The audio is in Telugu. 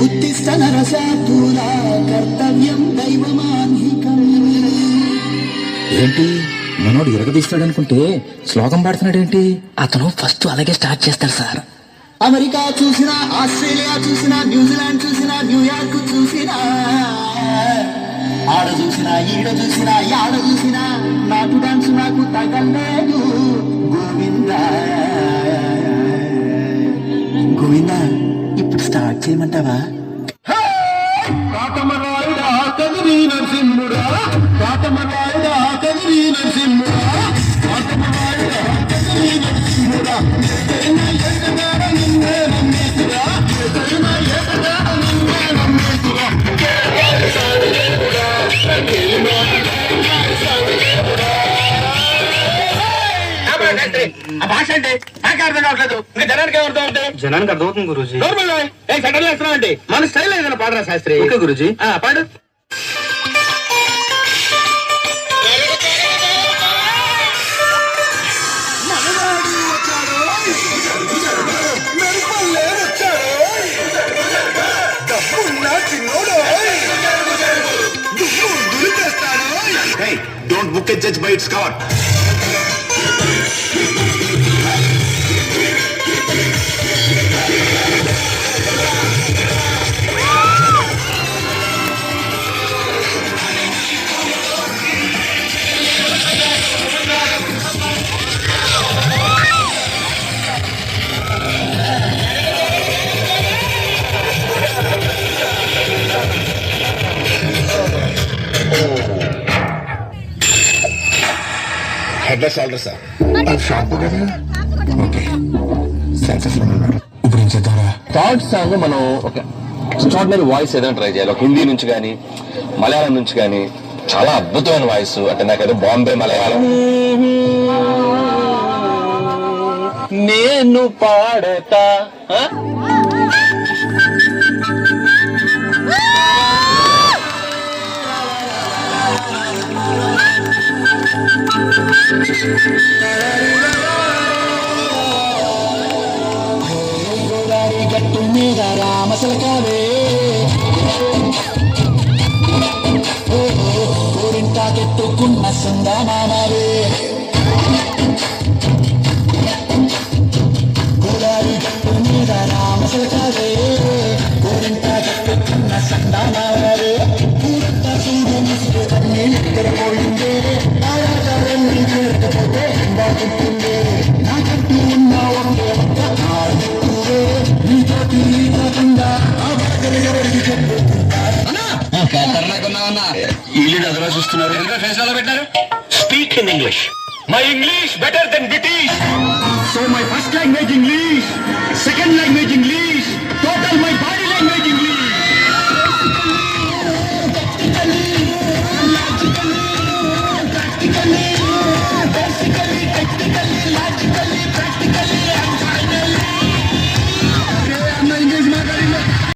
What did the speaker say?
ఉత్తిష్ట నరశాతుల కర్తవ్యం దైవమాన్హికం. ఏంటి మనోడు ఇరగదీస్తాడనుకుంటే శ్లోకం పాడుతున్నాడేంటి? అతను ఫస్ట్ అలాగే స్టార్ట్ చేస్తాడు సార్. అమెరికా చూసినా, ఆస్ట్రేలియా చూసినా, న్యూజిలాండ్ చూసినా, న్యూయార్క్ చూసినా, ఆడ చూసినా, ఈడ చూసినా, యాడ చూసినా నాటు డాన్స్ నాకు తగలేదు. గోవిందా గోవిందా, ఇప్పుడు స్టార్ట్ చేయమంటావా? కాటమరాయుడా కదిరి నరసింహుడా, కాటమరాయుడా కదిరి నరసింహుడా, కాటమరాయుడా కదిరి నరసింహుడా, ఎక్కడాడ నిన్నే నమ్మేతురా, ఎక్కడాడ నిన్నే నమ్మేతురా. ఆ భాష అంటే నాకు అర్థం కావట్లేదు, ఇంకా జనానికి ఏమర్థం అవుతాయి? జనానికి అర్థమవుతుంది గురూజీ. సెటిల్ చేస్తున్నావు అంటే మన స్టైల్ ఏదైనా పాడరా శాస్త్రి? ఓకే గురూజీ. పాడు. Hey, don't book a judge by its cover. Headless shoulder, sir. Shampoo కదా. ఓకే సెన్సెస్ లో ఉన్నాడు. ఇప్పుడు ఏం చేద్దాంరా? థర్డ్ సాంగ్ మనం ఒక ఎక్స్ట్రాడినరీ వాయిస్ ఏదైనా ట్రై చేయాలి. ఒక హిందీ నుంచి కానీ మలయాళం నుంచి కానీ చాలా అద్భుతమైన వాయిస్. అంటే నాకేదో బాంబే మలయాళం నేను పాడతా. గోదావరి గట్టు మీద రామసలకావే, కోరింటాకెత్తుకున్న సందానావే. గోదావరి గట్టు మీద రామసలకావే, కోరింటాకెత్తుకున్న సందానావే. ఊరంతా చూడు ముసుగు అన్నీ నిద్రపోయిందే, ఆయాచారాన్ని చేరకపోతే బాగుంటుందే. నాకంటూ ఉన్న ఒకే ఒక్క ఆడుతువే, నీతోటి కాకుండా ఆ బాధలు ఎవరికి చెప్పుకుంటారు? వీళ్ళు అదలా చూస్తున్నారు. Speak in English. My English better than British. So my first language English, second language English.